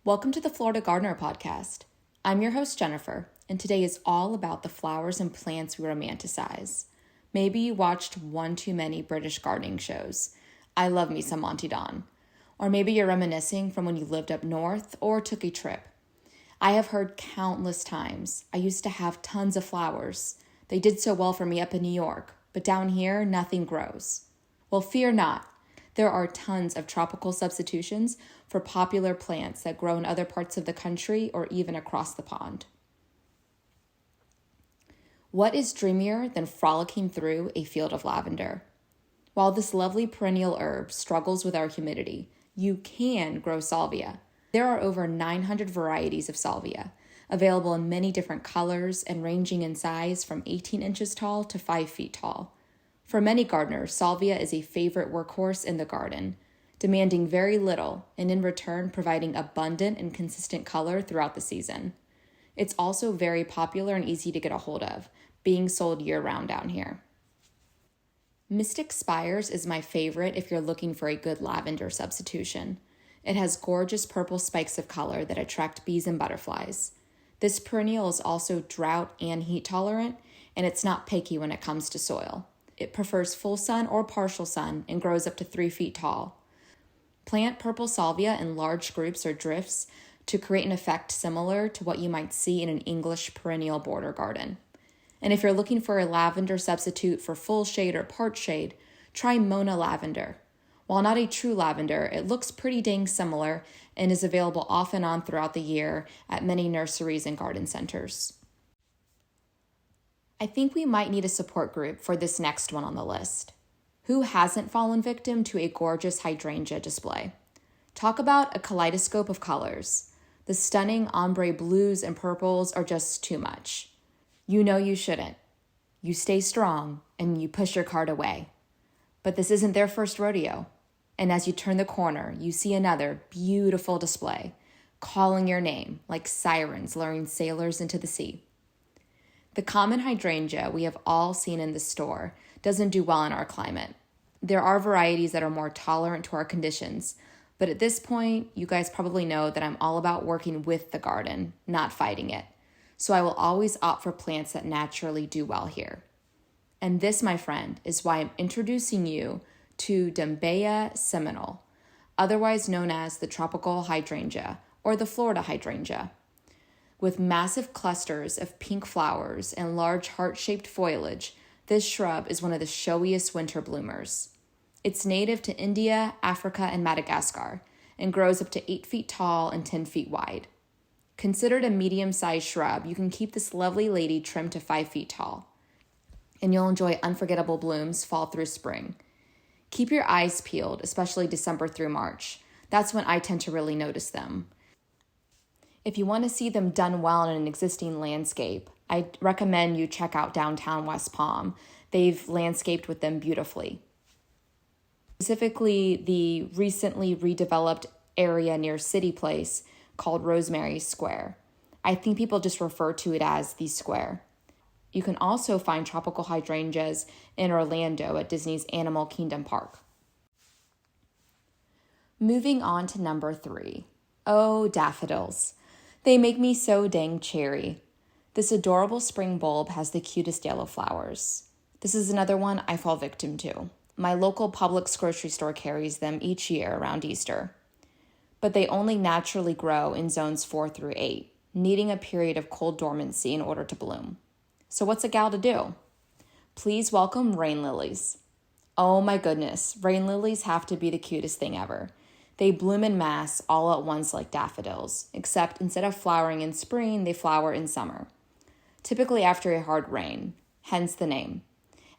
Welcome to the Florida Gardener Podcast. I'm your host, Jennifer, and today is all about the flowers and plants we romanticize. Maybe you watched one too many British gardening shows. I love me some Monty Don. Or maybe you're reminiscing from when you lived up north or took a trip. I have heard countless times, I used to have tons of flowers. They did so well for me up in New York, but down here, nothing grows. Well, fear not. There are tons of tropical substitutions for popular plants that grow in other parts of the country or even across the pond. What is dreamier than frolicking through a field of lavender? While this lovely perennial herb struggles with our humidity, you can grow salvia. There are over 900 varieties of salvia, available in many different colors and ranging in size from 18 inches tall to 5 feet tall. For many gardeners, salvia is a favorite workhorse in the garden, demanding very little and in return providing abundant and consistent color throughout the season. It's also very popular and easy to get a hold of, being sold year-round down here. Mystic Spires is my favorite if you're looking for a good lavender substitution. It has gorgeous purple spikes of color that attract bees and butterflies. This perennial is also drought and heat tolerant, and it's not picky when it comes to soil. It prefers full sun or partial sun and grows up to 3 feet tall. Plant purple salvia in large groups or drifts to create an effect similar to what you might see in an English perennial border garden. And if you're looking for a lavender substitute for full shade or part shade, try Mona Lavender. While not a true lavender, it looks pretty dang similar and is available off and on throughout the year at many nurseries and garden centers. I think we might need a support group for this next one on the list. Who hasn't fallen victim to a gorgeous hydrangea display? Talk about a kaleidoscope of colors. The stunning ombre blues and purples are just too much. You know you shouldn't. You stay strong and you push your cart away. But this isn't their first rodeo. And as you turn the corner, you see another beautiful display, calling your name like sirens luring sailors into the sea. The common hydrangea we have all seen in the store doesn't do well in our climate. There are varieties that are more tolerant to our conditions, but at this point, you guys probably know that I'm all about working with the garden, not fighting it. So I will always opt for plants that naturally do well here. And this, my friend, is why I'm introducing you to Doppelgangers seminole, otherwise known as the tropical hydrangea or the Florida hydrangea. With massive clusters of pink flowers and large heart-shaped foliage, this shrub is one of the showiest winter bloomers. It's native to India, Africa, and Madagascar, and grows up to 8 feet tall and 10 feet wide. Considered a medium-sized shrub, you can keep this lovely lady trimmed to 5 feet tall, and you'll enjoy unforgettable blooms fall through spring. Keep your eyes peeled, especially December through March. That's when I tend to really notice them. If you want to see them done well in an existing landscape, I recommend you check out downtown West Palm. They've landscaped with them beautifully. Specifically, the recently redeveloped area near City Place called Rosemary Square. I think people just refer to it as the square. You can also find tropical hydrangeas in Orlando at Disney's Animal Kingdom Park. Moving on to number 3. Oh, daffodils. They make me so dang cherry. This adorable spring bulb has the cutest yellow flowers. This is another one I fall victim to. My local Publix grocery store carries them each year around Easter. But they only naturally grow in zones 4 through 8, needing a period of cold dormancy in order to bloom. So what's a gal to do? Please welcome rain lilies. Oh my goodness, rain lilies have to be the cutest thing ever. They bloom in mass all at once like daffodils, except instead of flowering in spring, they flower in summer, typically after a hard rain, hence the name.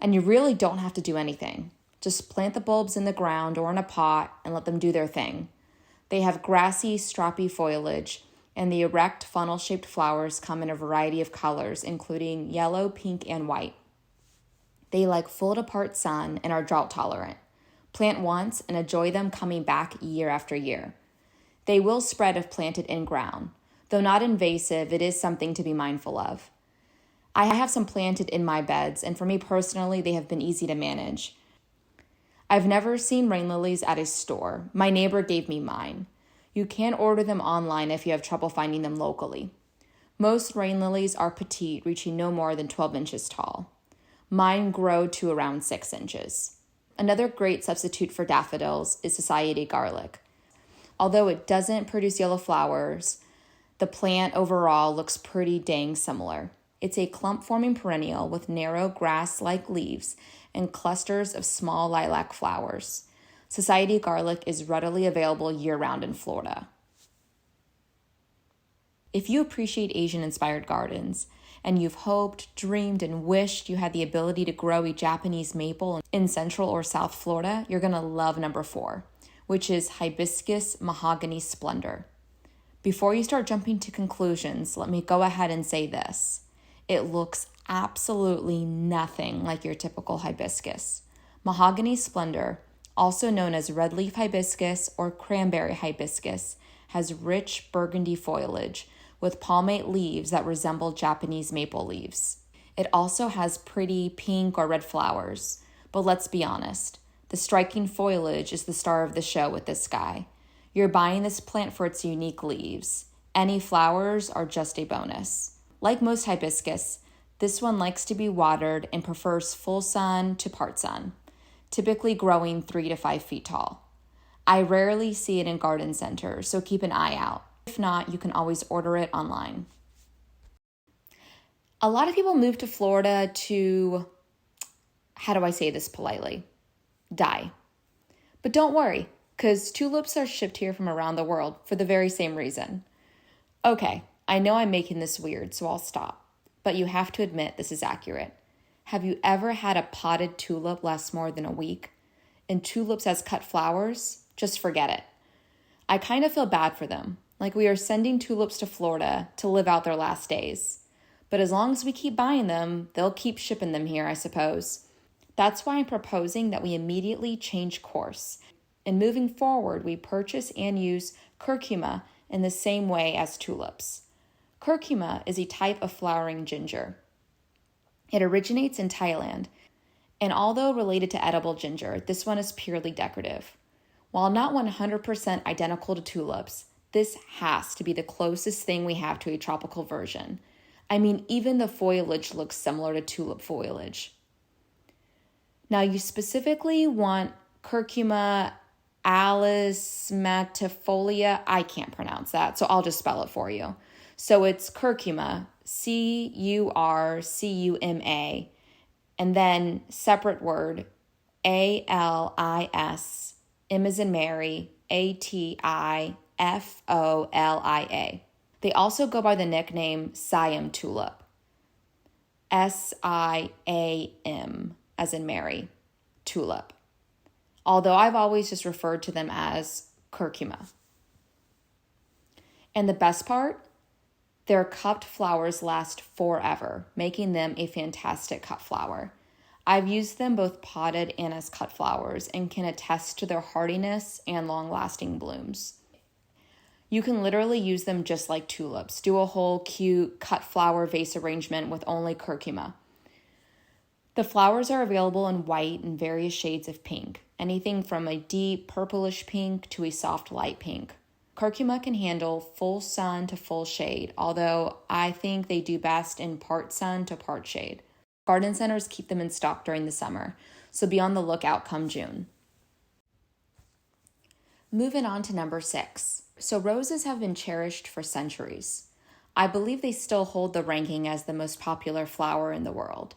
And you really don't have to do anything. Just plant the bulbs in the ground or in a pot and let them do their thing. They have grassy, stroppy foliage, and the erect, funnel-shaped flowers come in a variety of colors, including yellow, pink, and white. They like full-apart sun and are drought-tolerant. Plant once and enjoy them coming back year after year. They will spread if planted in ground. Though not invasive, it is something to be mindful of. I have some planted in my beds, and for me personally, they have been easy to manage. I've never seen rain lilies at a store. My neighbor gave me mine. You can order them online if you have trouble finding them locally. Most rain lilies are petite, reaching no more than 12 inches tall. Mine grow to around 6 inches. Another great substitute for daffodils is society garlic. Although it doesn't produce yellow flowers, the plant overall looks pretty dang similar. It's a clump-forming perennial with narrow grass-like leaves and clusters of small lilac flowers. Society garlic is readily available year-round in Florida. If you appreciate Asian-inspired gardens, and you've hoped, dreamed, and wished you had the ability to grow a Japanese maple in Central or South Florida, you're going to love number 4, which is Hibiscus mahogany splendor. Before you start jumping to conclusions, let me go ahead and say this. It looks absolutely nothing like your typical hibiscus. Mahogany splendor, also known as red leaf hibiscus or cranberry hibiscus, has rich burgundy foliage with palmate leaves that resemble Japanese maple leaves. It also has pretty pink or red flowers, but let's be honest, the striking foliage is the star of the show with this guy. You're buying this plant for its unique leaves. Any flowers are just a bonus. Like most hibiscus, this one likes to be watered and prefers full sun to part sun, typically growing 3 to 5 feet tall. I rarely see it in garden centers, so keep an eye out. If not, you can always order it online. A lot of people move to Florida to, how do I say this politely? Die. But don't worry, because tulips are shipped here from around the world for the very same reason. Okay, I know I'm making this weird, so I'll stop. But you have to admit this is accurate. Have you ever had a potted tulip last more than a week? And tulips as cut flowers? Just forget it. I kind of feel bad for them. Like we are sending tulips to Florida to live out their last days. But as long as we keep buying them, they'll keep shipping them here, I suppose. That's why I'm proposing that we immediately change course. And moving forward, we purchase and use curcuma in the same way as tulips. Curcuma is a type of flowering ginger. It originates in Thailand, and although related to edible ginger, this one is purely decorative. While not 100% identical to tulips, this has to be the closest thing we have to a tropical version. I mean, even the foliage looks similar to tulip foliage. Now, you specifically want curcuma alismatifolia. I can't pronounce that, so I'll just spell it for you. So it's curcuma, Curcuma, and then separate word, ALIS, M as in Mary, ATIFOLIA. They also go by the nickname Siam tulip, SIAM, as in Mary, tulip. Although I've always just referred to them as curcuma. And the best part? Their cupped flowers last forever, making them a fantastic cut flower. I've used them both potted and as cut flowers and can attest to their hardiness and long-lasting blooms. You can literally use them just like tulips. Do a whole cute cut flower vase arrangement with only curcuma. The flowers are available in white and various shades of pink, anything from a deep purplish pink to a soft light pink. Curcuma can handle full sun to full shade, although I think they do best in part sun to part shade. Garden centers keep them in stock during the summer, so be on the lookout come June. Moving on to number 6. So roses have been cherished for centuries. I believe they still hold the ranking as the most popular flower in the world.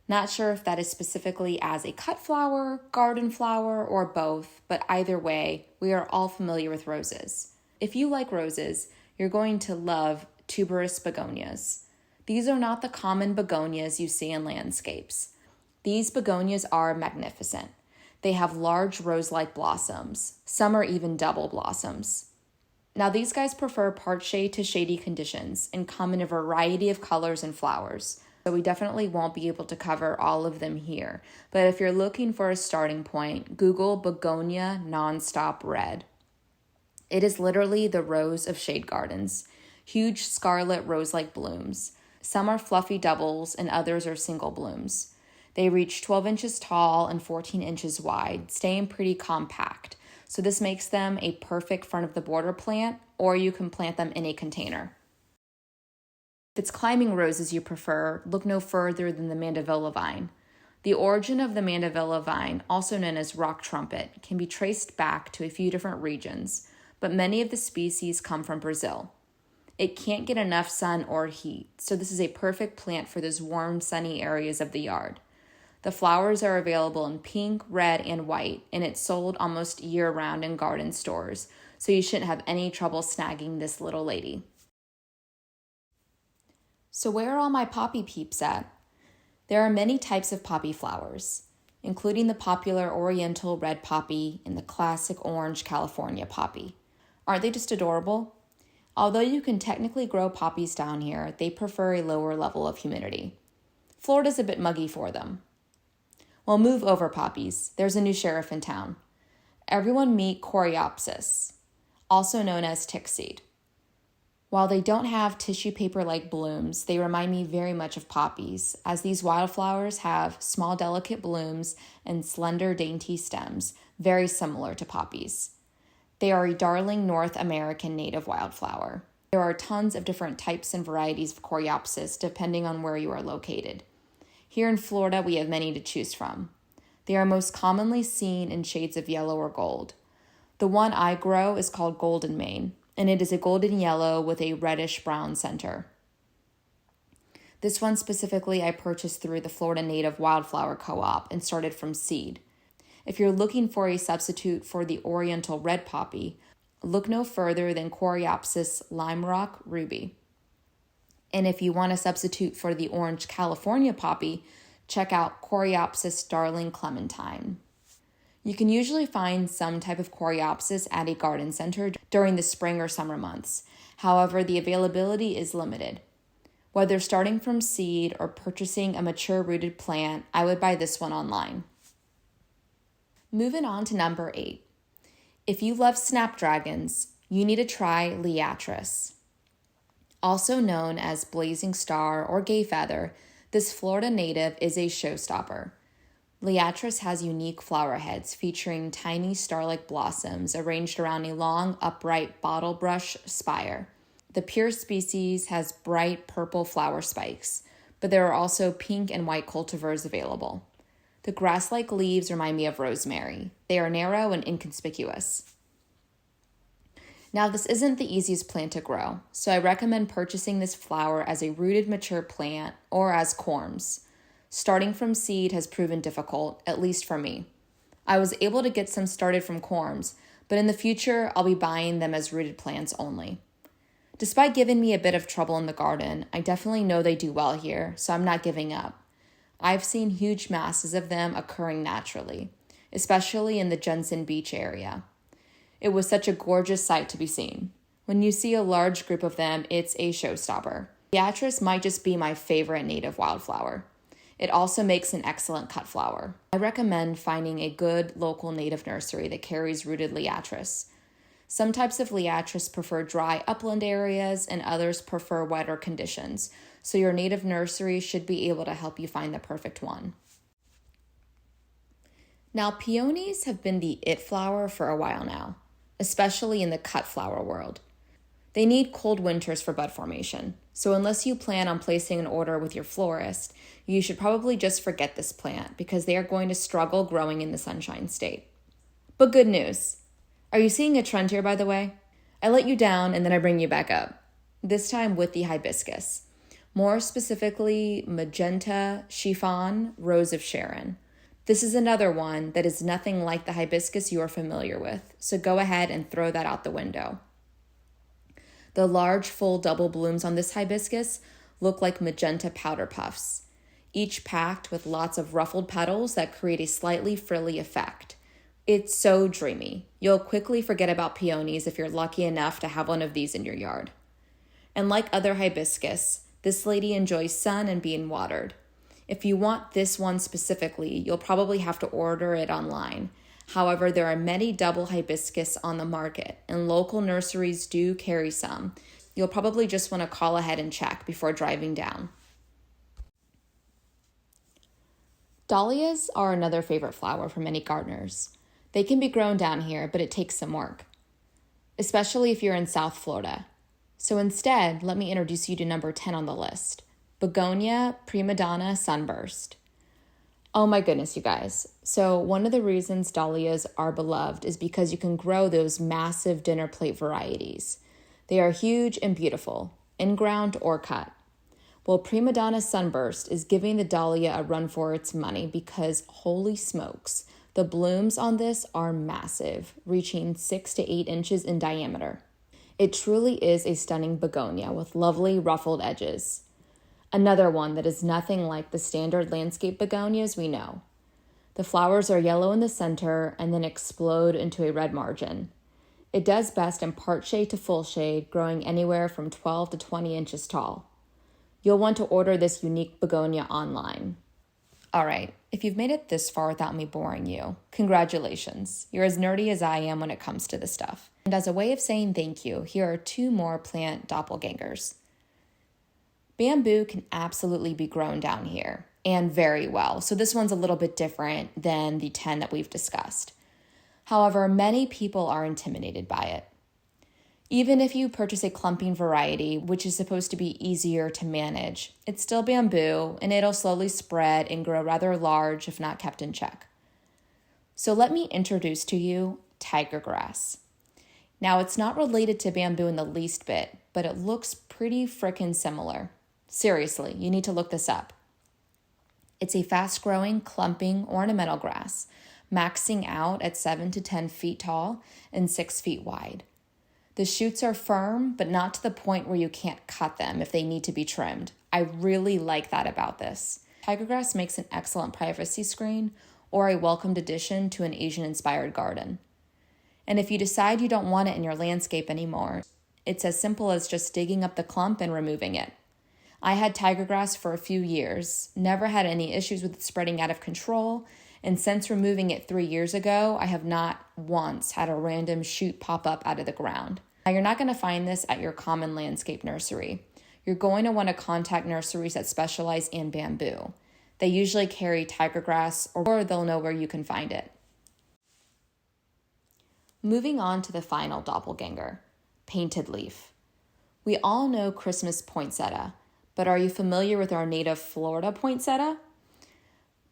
Not sure if that is specifically as a cut flower, garden flower, or both, but either way, we are all familiar with roses. If you like roses, you're going to love tuberous begonias. These are not the common begonias you see in landscapes. These begonias are magnificent. They have large rose-like blossoms. Some are even double blossoms. Now, these guys prefer part shade to shady conditions and come in a variety of colors and flowers. So we definitely won't be able to cover all of them here. But if you're looking for a starting point, Google begonia nonstop red. It is literally the rose of shade gardens. Huge scarlet rose-like blooms. Some are fluffy doubles and others are single blooms. They reach 12 inches tall and 14 inches wide, staying pretty compact. so this makes them a perfect front of the border plant, or you can plant them in a container. If it's climbing roses you prefer, look no further than the mandevilla vine. The origin of the mandevilla vine, also known as rock trumpet, can be traced back to a few different regions, but many of the species come from Brazil. It can't get enough sun or heat, so this is a perfect plant for those warm, sunny areas of the yard. The flowers are available in pink, red, and white, and it's sold almost year-round in garden stores, so you shouldn't have any trouble snagging this little lady. So where are all my poppy peeps at? There are many types of poppy flowers, including the popular oriental red poppy and the classic orange California poppy. Aren't they just adorable? Although you can technically grow poppies down here, they prefer a lower level of humidity. Florida's a bit muggy for them. Well, move over poppies. There's a new sheriff in town. Everyone meet Coreopsis, also known as tick seed. While they don't have tissue paper-like blooms, they remind me very much of poppies, as these wildflowers have small, delicate blooms and slender, dainty stems, very similar to poppies. They are a darling North American native wildflower. There are tons of different types and varieties of Coreopsis depending on where you are located. Here in Florida, we have many to choose from. They are most commonly seen in shades of yellow or gold. The one I grow is called Golden Mane, and it is a golden yellow with a reddish-brown center. This one specifically I purchased through the Florida Native Wildflower Co-op and started from seed. If you're looking for a substitute for the oriental red poppy, look no further than Coreopsis Lime Rock Ruby. And if you want a substitute for the orange California poppy, check out Coreopsis Darling Clementine. You can usually find some type of Coreopsis at a garden center during the spring or summer months. However, the availability is limited. Whether starting from seed or purchasing a mature rooted plant, I would buy this one online. Moving on to number 8. If you love snapdragons, you need to try Liatris. Also known as blazing star or gay feather, this Florida native is a showstopper. Liatris has unique flower heads featuring tiny star-like blossoms arranged around a long, upright bottle brush spire. The pure species has bright purple flower spikes, but there are also pink and white cultivars available. The grass-like leaves remind me of rosemary. They are narrow and inconspicuous. Now, this isn't the easiest plant to grow, so I recommend purchasing this flower as a rooted mature plant or as corms. Starting from seed has proven difficult, at least for me. I was able to get some started from corms, but in the future, I'll be buying them as rooted plants only. Despite giving me a bit of trouble in the garden, I definitely know they do well here, so I'm not giving up. I've seen huge masses of them occurring naturally, especially in the Jensen Beach area. It was such a gorgeous sight to be seen. When you see a large group of them, it's a showstopper. Beatrice might just be my favorite native wildflower. It also makes an excellent cut flower. I recommend finding a good local native nursery that carries rooted Liatris. Some types of Liatris prefer dry upland areas and others prefer wetter conditions, so your native nursery should be able to help you find the perfect one. Now, peonies have been the it flower for a while now, especially in the cut flower world. They need cold winters for bud formation, so unless you plan on placing an order with your florist, you should probably just forget this plant because they are going to struggle growing in the sunshine state. But good news. Are you seeing a trend here, by the way? I let you down and then I bring you back up, this time with the hibiscus. More specifically, magenta, chiffon, rose of Sharon. This is another one that is nothing like the hibiscus you are familiar with, so go ahead and throw that out the window. The large, full double blooms on this hibiscus look like magenta powder puffs, each packed with lots of ruffled petals that create a slightly frilly effect. It's so dreamy. You'll quickly forget about peonies if you're lucky enough to have one of these in your yard. And like other hibiscus, this lady enjoys sun and being watered. If you want this one specifically, you'll probably have to order it online. However, there are many double hibiscus on the market, and local nurseries do carry some. You'll probably just want to call ahead and check before driving down. Dahlias are another favorite flower for many gardeners. They can be grown down here, but it takes some work, especially if you're in South Florida. So instead, let me introduce you to number 10 on the list, Begonia Prima Donna Sunburst. Oh my goodness, you guys. So one of the reasons dahlias are beloved is because you can grow those massive dinner plate varieties. They are huge and beautiful, in-ground or cut. Well, Prima Donna Sunburst is giving the dahlia a run for its money because, holy smokes, the blooms on this are massive, reaching 6 to 8 inches in diameter. It truly is a stunning begonia with lovely ruffled edges. Another one that is nothing like the standard landscape begonias we know. The flowers are yellow in the center and then explode into a red margin. It does best in part shade to full shade, growing anywhere from 12 to 20 inches tall. You'll want to order this unique begonia online. All right, if you've made it this far without me boring you, congratulations. You're as nerdy as I am when it comes to this stuff. And as a way of saying thank you, here are 2 more plant doppelgangers. Bamboo can absolutely be grown down here, and very well. So this one's a little bit different than the 10 that we've discussed. However, many people are intimidated by it. Even if you purchase a clumping variety, which is supposed to be easier to manage, it's still bamboo, and it'll slowly spread and grow rather large if not kept in check. So let me introduce to you tiger grass. Now, it's not related to bamboo in the least bit, but it looks pretty frickin' similar. Seriously, you need to look this up. It's a fast-growing, clumping ornamental grass, maxing out at 7 to 10 feet tall and 6 feet wide. The shoots are firm, but not to the point where you can't cut them if they need to be trimmed. I really like that about this. Tiger grass makes an excellent privacy screen or a welcomed addition to an Asian-inspired garden. And if you decide you don't want it in your landscape anymore, it's as simple as just digging up the clump and removing it. I had tiger grass for a few years, never had any issues with it spreading out of control, and since removing it 3 years ago, I have not once had a random shoot pop up out of the ground. Now, you're not going to find this at your common landscape nursery. You're going to want to contact nurseries that specialize in bamboo. They usually carry tiger grass, or they'll know where you can find it. Moving on to the final doppelganger, painted leaf. We all know Christmas poinsettia, but are you familiar with our native Florida poinsettia?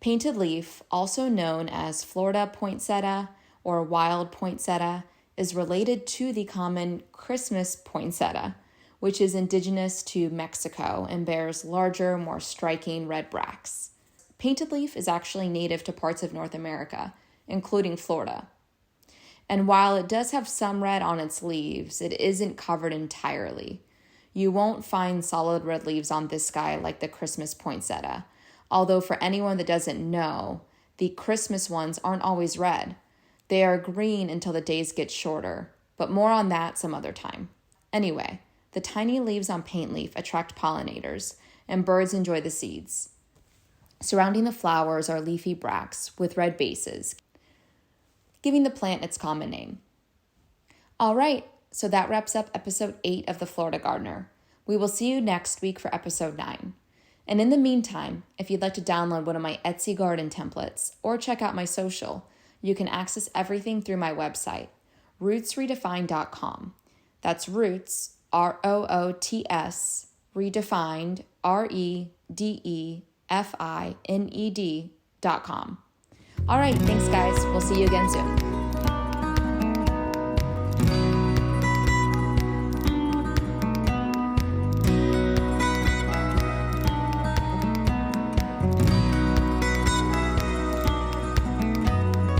Painted leaf, also known as Florida poinsettia or wild poinsettia, is related to the common Christmas poinsettia, which is indigenous to Mexico and bears larger, more striking red bracts. Painted leaf is actually native to parts of North America, including Florida. And while it does have some red on its leaves, it isn't covered entirely. You won't find solid red leaves on this guy like the Christmas poinsettia. Although for anyone that doesn't know, the Christmas ones aren't always red. They are green until the days get shorter, but more on that some other time. Anyway, the tiny leaves on paint leaf attract pollinators, and birds enjoy the seeds. Surrounding the flowers are leafy bracts with red bases, giving the plant its common name. All right, so that wraps up episode 8 of The Florida Gardener. We will see you next week for episode 9. And in the meantime, if you'd like to download one of my Etsy garden templates or check out my social, you can access everything through my website, rootsredefined.com. That's roots, R-O-O-T-S, redefined, R-E-D-E-F-I-N-E-D.com. All right, thanks guys. We'll see you again soon.